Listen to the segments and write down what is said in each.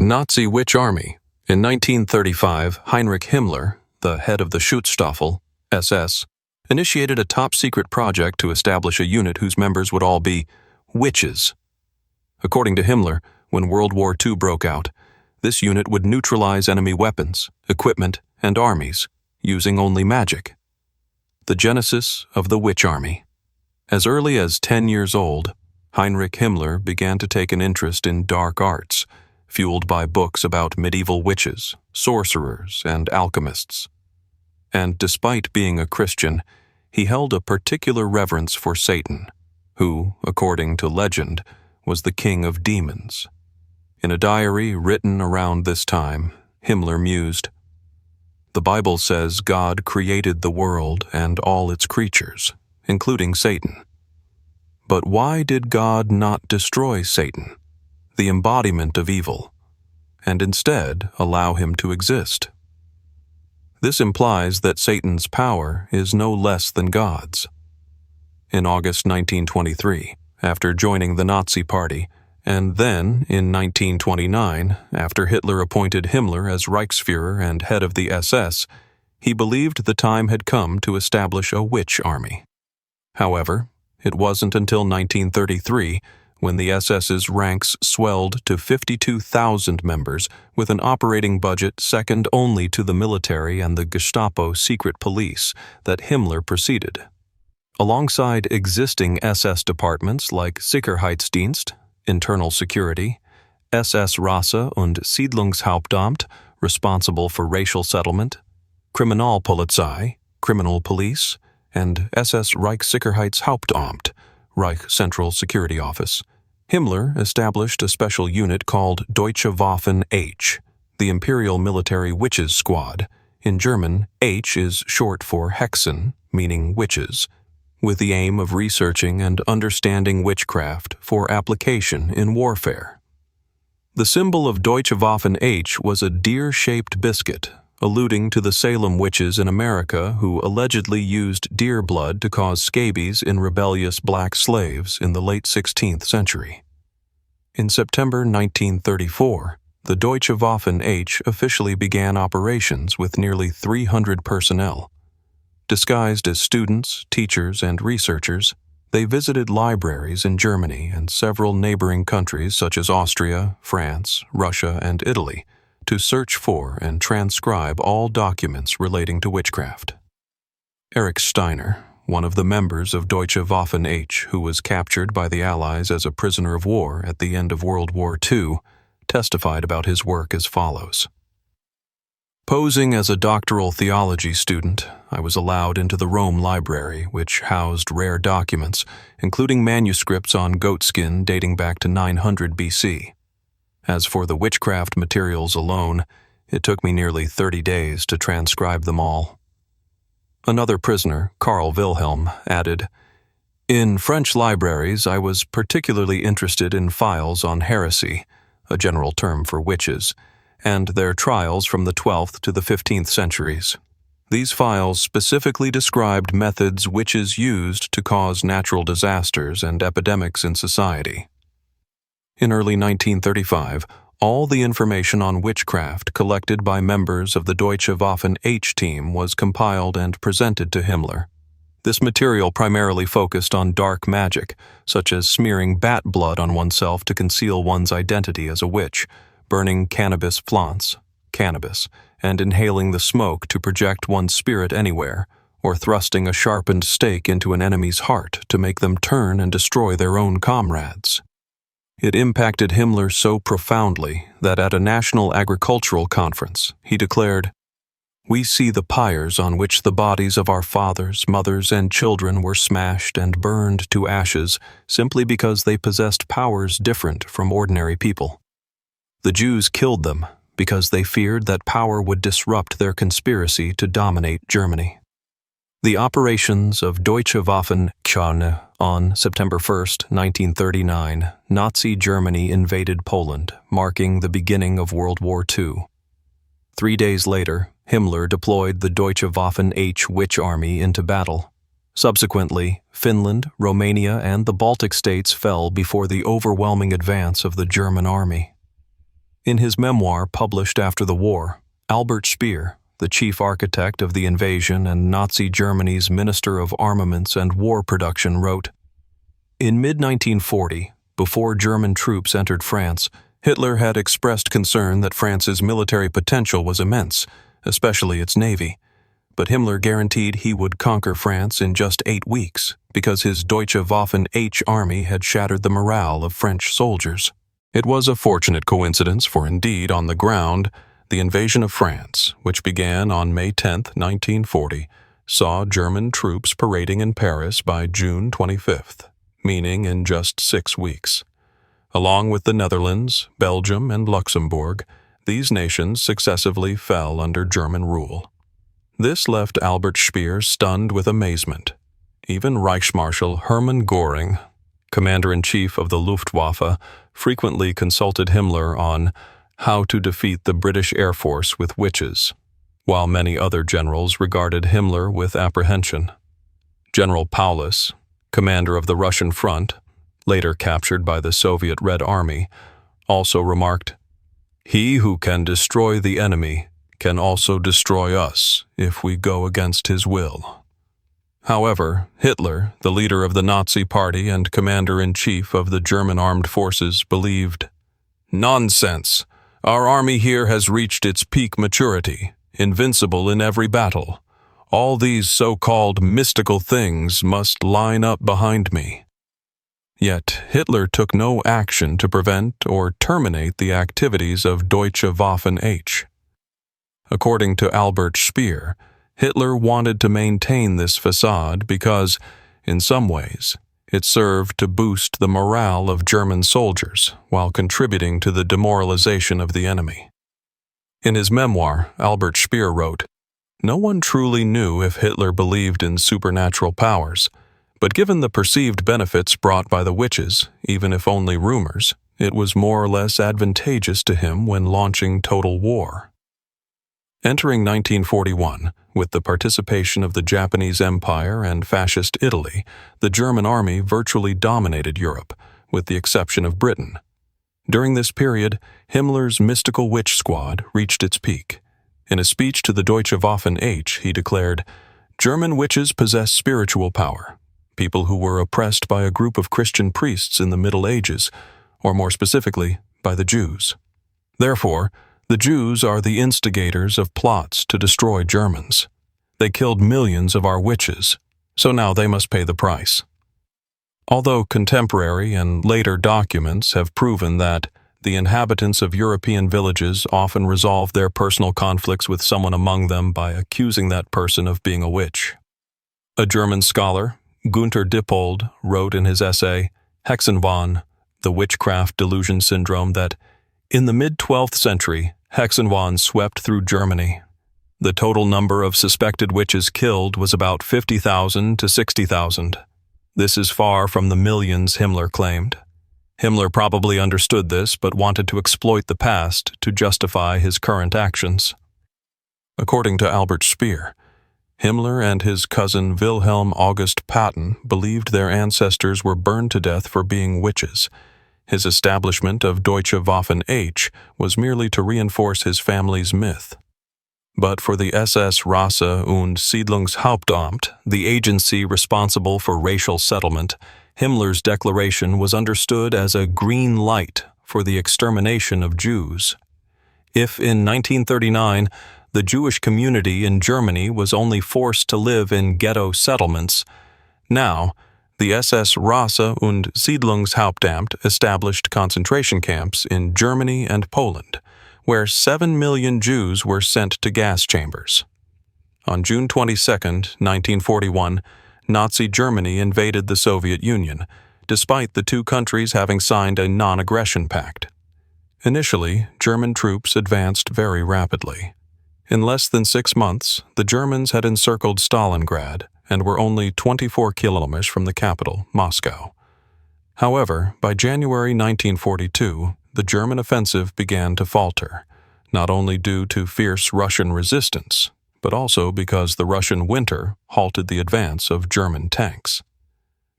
Nazi Witch Army. In 1935, Heinrich Himmler, the head of the Schutzstaffel, SS, initiated a top-secret project to establish a unit whose members would all be witches. According to Himmler, when World War II broke out, this unit would neutralize enemy weapons, equipment, and armies, using only magic. The genesis of the Witch Army. As early as 10 years old, Heinrich Himmler began to take an interest in dark arts, fueled by books about medieval witches, sorcerers, and alchemists. And despite being a Christian, he held a particular reverence for Satan, who, according to legend, was the king of demons. In a diary written around this time, Himmler mused, "The Bible says God created the world and all its creatures, including Satan. But why did God not destroy Satan, the embodiment of evil, and instead allow him to exist? This implies that Satan's power is no less than God's." In August 1923, after joining the Nazi Party, and then in 1929, after Hitler appointed Himmler as Reichsfuhrer and head of the SS, he believed the time had come to establish a witch army. However, it wasn't until 1933 when the SS's ranks swelled to 52,000 members with an operating budget second only to the military and the Gestapo secret police that Himmler proceeded. Alongside existing SS departments like Sicherheitsdienst, Internal Security, SS Rasse und Siedlungshauptamt, responsible for racial settlement, Kriminalpolizei, Criminal Police, and SS Reichssicherheitshauptamt, Reich Central Security Office, Himmler established a special unit called Deutsche Waffen H, the Imperial Military Witches Squad. In German, H is short for Hexen, meaning witches, with the aim of researching and understanding witchcraft for application in warfare. The symbol of Deutsche Waffen H was a deer-shaped biscuit, alluding to the Salem witches in America who allegedly used deer blood to cause scabies in rebellious black slaves in the late 16th century. In September 1934, the Deutsche Waffen H officially began operations with nearly 300 personnel. Disguised as students, teachers, and researchers, they visited libraries in Germany and several neighboring countries such as Austria, France, Russia, and Italy to search for and transcribe all documents relating to witchcraft. Erich Steiner, one of the members of Deutsche Waffen H who was captured by the Allies as a prisoner of war at the end of World War II, testified about his work as follows. Posing as a doctoral theology student, I was allowed into the Rome Library, which housed rare documents, including manuscripts on goatskin dating back to 900 BC. As for the witchcraft materials alone, it took me nearly 30 days to transcribe them all. Another prisoner, Karl Wilhelm, added, "In French libraries, I was particularly interested in files on heresy, a general term for witches, and their trials from the 12th to the 15th centuries. These files specifically described methods witches used to cause natural disasters and epidemics in society." In early 1935, all the information on witchcraft collected by members of the Deutsche Waffen H team was compiled and presented to Himmler. This material primarily focused on dark magic, such as smearing bat blood on oneself to conceal one's identity as a witch, burning cannabis flants, cannabis, and inhaling the smoke to project one's spirit anywhere, or thrusting a sharpened stake into an enemy's heart to make them turn and destroy their own comrades. It impacted Himmler so profoundly that at a national agricultural conference, he declared, "We see the pyres on which the bodies of our fathers, mothers, and children were smashed and burned to ashes simply because they possessed powers different from ordinary people. The Jews killed them because they feared that power would disrupt their conspiracy to dominate Germany." The operations of Deutsche Waffen H on September 1, 1939, Nazi Germany invaded Poland, marking the beginning of World War II. 3 days later, Himmler deployed the Deutsche Waffen H Witch Army into battle. Subsequently, Finland, Romania, and the Baltic states fell before the overwhelming advance of the German army. In his memoir published after the war, Albert Speer, the chief architect of the invasion and Nazi Germany's Minister of Armaments and War Production, wrote, "In mid-1940, before German troops entered France, Hitler had expressed concern that France's military potential was immense, especially its navy. But Himmler guaranteed he would conquer France in just 8 weeks because his Deutsche Waffen army had shattered the morale of French soldiers. It was a fortunate coincidence, for indeed, on the ground, the invasion of France, which began on May 10, 1940, saw German troops parading in Paris by June 25th, meaning in just 6 weeks. Along with the Netherlands, Belgium, and Luxembourg, these nations successively fell under German rule. This left Albert Speer stunned with amazement. Even Reichsmarschall Hermann Göring, commander-in-chief of the Luftwaffe, frequently consulted Himmler on how to defeat the British Air Force with witches, while many other generals regarded Himmler with apprehension. General Paulus, commander of the Russian front, later captured by the Soviet Red Army, also remarked, "He who can destroy the enemy can also destroy us if we go against his will." However, Hitler, the leader of the Nazi Party and commander-in-chief of the German armed forces, believed, "Nonsense! Our army here has reached its peak maturity, invincible in every battle. All these so-called mystical things must line up behind me." Yet Hitler took no action to prevent or terminate the activities of Deutsche Waffen. According to Albert Speer, Hitler wanted to maintain this facade because, in some ways, it served to boost the morale of German soldiers while contributing to the demoralization of the enemy. In his memoir, Albert Speer wrote, "No one truly knew if Hitler believed in supernatural powers, but given the perceived benefits brought by the witches, even if only rumors, it was more or less advantageous to him when launching total war." Entering 1941, with the participation of the Japanese Empire and Fascist Italy, the German army virtually dominated Europe, with the exception of Britain. During this period, Himmler's mystical witch squad reached its peak. In a speech to the Deutsche Waffen, he declared, "German witches possess spiritual power, people who were oppressed by a group of Christian priests in the Middle Ages, or more specifically, by the Jews. Therefore, the Jews are the instigators of plots to destroy Germans. They killed millions of our witches, so now they must pay the price." Although contemporary and later documents have proven that the inhabitants of European villages often resolve their personal conflicts with someone among them by accusing that person of being a witch. A German scholar, Gunther Dippold, wrote in his essay, Hexenwahn, The Witchcraft Delusion Syndrome, that in the mid-12th century, Hexenwahn swept through Germany. The total number of suspected witches killed was about 50,000 to 60,000. This is far from the millions Himmler claimed. Himmler probably understood this but wanted to exploit the past to justify his current actions. According to Albert Speer, Himmler and his cousin Wilhelm August Patton believed their ancestors were burned to death for being witches. His establishment of Deutsche Waffen was merely to reinforce his family's myth. But for the SS Rasse- und Siedlungshauptamt, the agency responsible for racial settlement, Himmler's declaration was understood as a green light for the extermination of Jews. If in 1939 the Jewish community in Germany was only forced to live in ghetto settlements, now the SS Rasse- und Siedlungshauptamt established concentration camps in Germany and Poland, where 7 million Jews were sent to gas chambers. On June 22, 1941, Nazi Germany invaded the Soviet Union, despite the two countries having signed a non-aggression pact. Initially, German troops advanced very rapidly. In less than 6 months, the Germans had encircled Stalingrad and were only 24 kilometers from the capital, Moscow. However, by January 1942, the German offensive began to falter, not only due to fierce Russian resistance, but also because the Russian winter halted the advance of German tanks.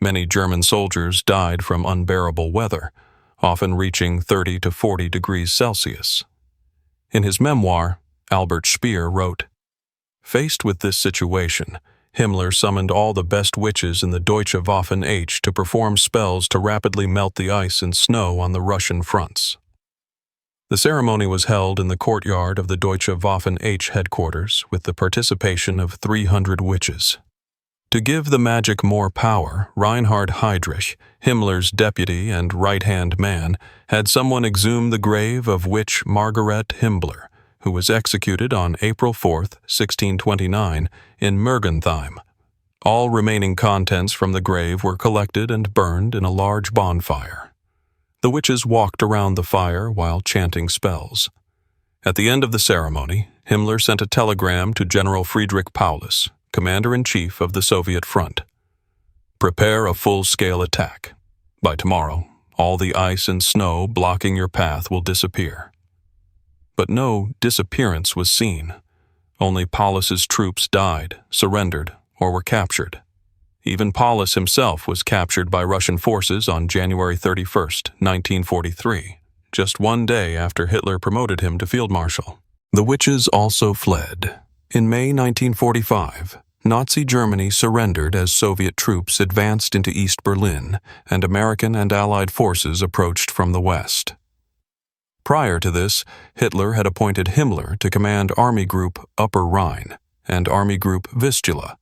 Many German soldiers died from unbearable weather, often reaching 30 to 40 degrees Celsius. In his memoir, Albert Speer wrote, "Faced with this situation, Himmler summoned all the best witches in the WW2 to perform spells to rapidly melt the ice and snow on the Russian fronts." The ceremony was held in the courtyard of the WW2 headquarters with the participation of 300 witches. To give the magic more power, Reinhard Heydrich, Himmler's deputy and right-hand man, had someone exhume the grave of witch Margaret Himmler, who was executed on April 4, 1629, in Mergentheim. All remaining contents from the grave were collected and burned in a large bonfire. The witches walked around the fire while chanting spells. At the end of the ceremony, Himmler sent a telegram to General Friedrich Paulus, Commander-in-Chief of the Soviet Front. "Prepare a full-scale attack. By tomorrow, all the ice and snow blocking your path will disappear." But no disappearance was seen. Only Paulus's troops died, surrendered, or were captured. Even Paulus himself was captured by Russian forces on January 31, 1943, just one day after Hitler promoted him to field marshal. The witches also fled. In May 1945, Nazi Germany surrendered as Soviet troops advanced into East Berlin and American and Allied forces approached from the west. Prior to this, Hitler had appointed Himmler to command Army Group Upper Rhine and Army Group Vistula,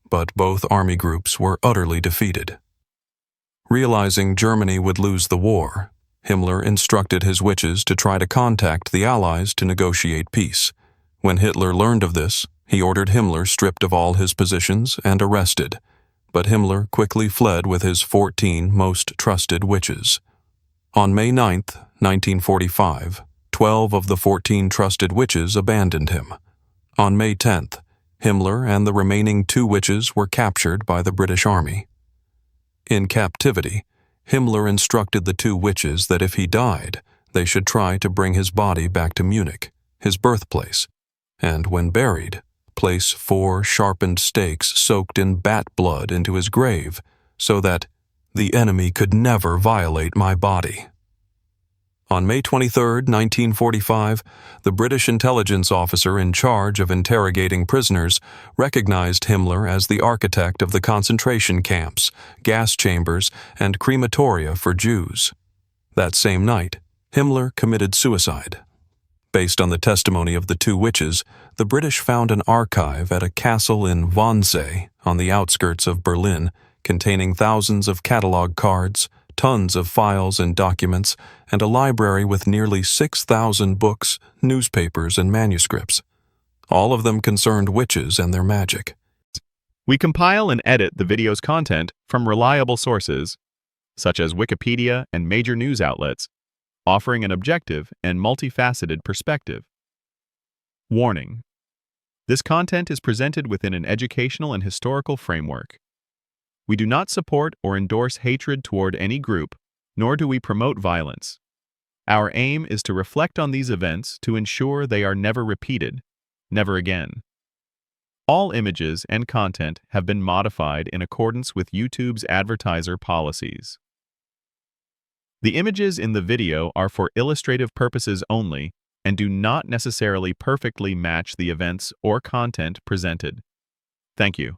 but both army groups were utterly defeated. Realizing Germany would lose the war, Himmler instructed his witches to try to contact the Allies to negotiate peace. When Hitler learned of this, he ordered Himmler stripped of all his positions and arrested, but Himmler quickly fled with his 14 most trusted witches. On May 9, 1945, 12 of the 14 trusted witches abandoned him. On May 10th, Himmler and the remaining 2 witches were captured by the British Army. In captivity, Himmler instructed the 2 witches that if he died, they should try to bring his body back to Munich, his birthplace, and when buried, place 4 sharpened stakes soaked in bat blood into his grave so that the enemy could never violate my body. On May 23, 1945, the British intelligence officer in charge of interrogating prisoners recognized Himmler as the architect of the concentration camps, gas chambers, and crematoria for Jews. That same night, Himmler committed suicide. Based on the testimony of the 2 witches, the British found an archive at a castle in Wannsee on the outskirts of Berlin containing thousands of catalog cards, tons of files and documents, and a library with nearly 6,000 books, newspapers, and manuscripts. All of them concerned witches and their magic. We compile and edit the video's content from reliable sources, such as Wikipedia and major news outlets, offering an objective and multifaceted perspective. Warning: this content is presented within an educational and historical framework. We do not support or endorse hatred toward any group, nor do we promote violence. Our aim is to reflect on these events to ensure they are never repeated, never again. All images and content have been modified in accordance with YouTube's advertiser policies. The images in the video are for illustrative purposes only and do not necessarily perfectly match the events or content presented. Thank you.